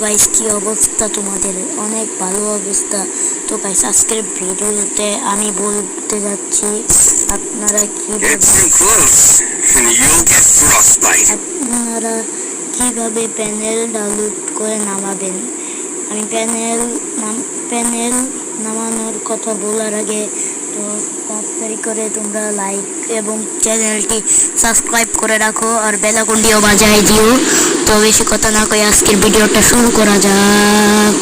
Guys কি অবস্থা তোমাদের? অনেক ভালো অবস্থা। তো গাইস আজকের ভিডিওতে আমি বলতে যাচ্ছি আপনারা কিভাবে প্যানেল ডাউনলোড করে নামাবেন। আমি প্যানেল নামানোর কথা বলার আগে তো তাড়াতাড়ি করে তোমরা লাইক এবং চ্যানেলটি সাবস্ক্রাইব করে রাখো আর বেল আইকনটিও বাজায় দিও। তো বেশি কথা না কই আজকের ভিডিওটা শুরু করা যাক।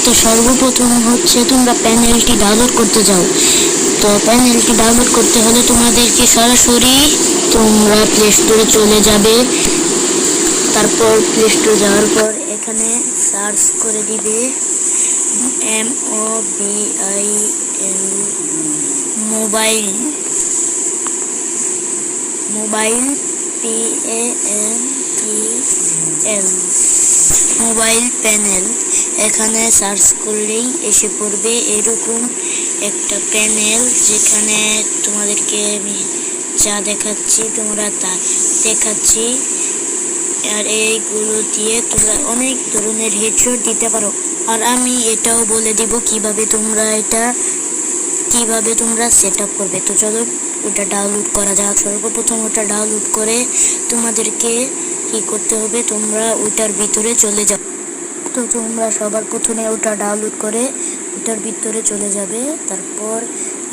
তো সর্বপ্রথম হচ্ছে তোমরা প্যানেলটি ডাউনলোড করতে যাও। তো প্যানেলটি ডাউনলোড করতে হলে তোমাদেরকে সরাসরি তোমরা প্লে স্টোরে চলে যাবে। তারপর প্লে স্টোরে যাওয়ার পর এখানে সার্চ করে দিবে MOBIL mobile PANEL mobile panel. এখানে সার্চ করলেই এসে পড়বে এরকম একটা প্যানেল, যেখানে তোমাদেরকে আমি যা দেখাচ্ছি তোমরা তা দেখাচ্ছি। আর এইগুলো দিয়ে তোমরা অনেক ধরনের হেডশট দিতে পারো। আর আমি এটাও বলে দিব কিভাবে তোমরা সেট আপ করবে। তো চলো ওটা ডাউনলোড করা যাক। সর্বপ্রথম ওটা ডাউনলোড করে তোমাদেরকে কি করতে হবে, তোমরা ওটার ভিতরে চলে যাও। তো তোমরা সবার প্রথমে ওটা ডাউনলোড করে ওটার ভিতরে চলে যাবে। তারপর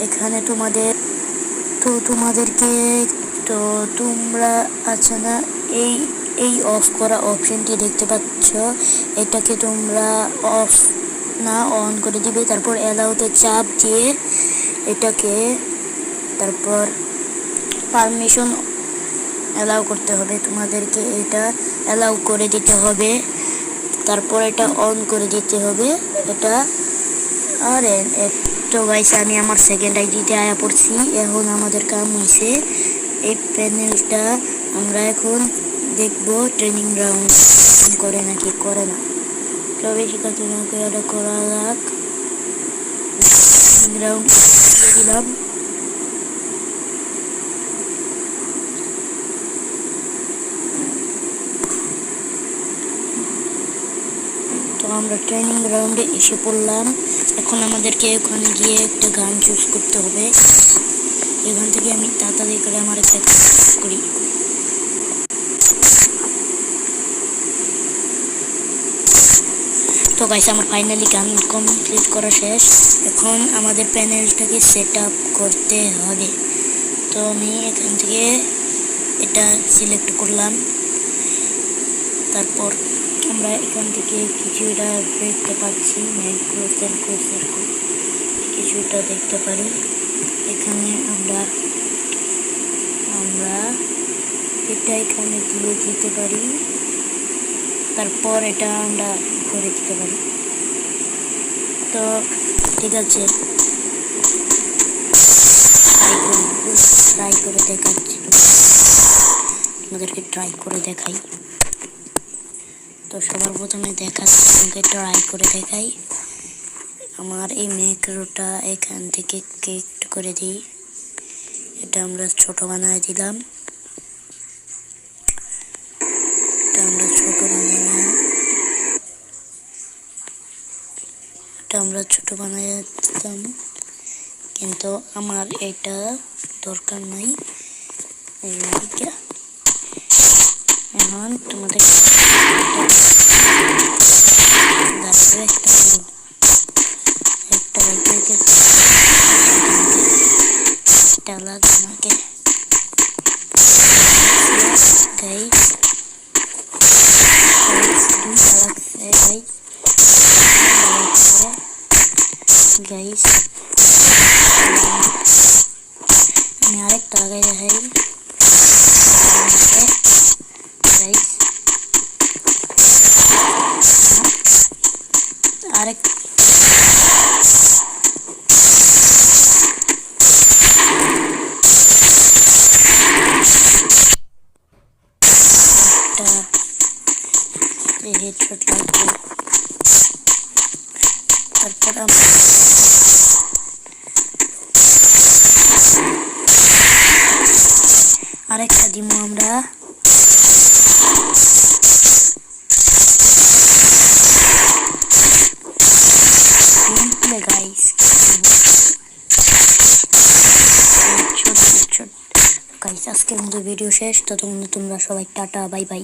এখানে তোমাদেরকে তোমরা আছে না এই অফ করা অপশনটি দেখতে পাচ্ছ, এটাকে তোমরা অফ না অন করে দিবে। তারপর অ্যালাউতে চাপ দিয়ে এটাকে তারপর পারমিশন অ্যালাউ করতে হবে, তোমাদেরকে এটা অ্যালাউ করে দিতে হবে। তারপর এটা অন করে দিতে হবে এটা। আর তো গাইস আমি আমার সেকেন্ড আইডিতে আয়া পড়ছি। এখন আমাদের কাম হয়েছে এই প্যানেলটা আমরা এখন দেখবো ট্রেনিং গ্রাউন্ড করে নাকি করে না। তো বেশি কথা না করে এটা করা যাক। গ্রাউন্ড দিলাম। তো আমরা ট্রেনিং গ্রাউন্ডে এসে পড়লাম। এখন আমাদেরকে ওখানে গিয়ে একটা গান চুজ করতে হবে। এখান থেকে আমি তাড়াতাড়ি করে আমার একটা করি। তো গাইস আমার ফাইনালি গান কমপ্লিট করা শেষ। এখন আমাদের প্যানেলটাকে সেট আপ করতে হবে। তো আমি এখান থেকে এটা সিলেক্ট করলাম। তারপর আমরা এখান থেকে কিছুটা দেখতে পাচ্ছি মাইক্রো সার্কেল কিছুটা দেখতে পারি। এখানে আমরা এটা এখানে দিয়ে দিতে পারি। তারপর এটা আমরা করে দিতে পারি। তো ঠিক আছে, ট্রাই করে দেখাচ্ছি, আমাদেরকে ট্রাই করে দেখাই। তো সবার প্রথমে দেখাচ্ছি, ট্রাই করে দেখাই। আমার এই ম্যাক্রোটা এখান থেকে ক্লিক করে দিই। এটা আমরা ছোট বানায় দিলাম। এটা আমরা ছোট বানায় দিলাম, কিন্তু আমার এটা দরকার নাই। এখন তোমাদের গাইস আমি আরেকটা লাগাই দেখাই। গাইস আরেকটা হেডশট লাগবে। তারপর আরেকটা দিব আমরা। আজকের মতো ভিডিও শেষ। ততক্ষণ তোমরা সবাই টাটা, বাই বাই।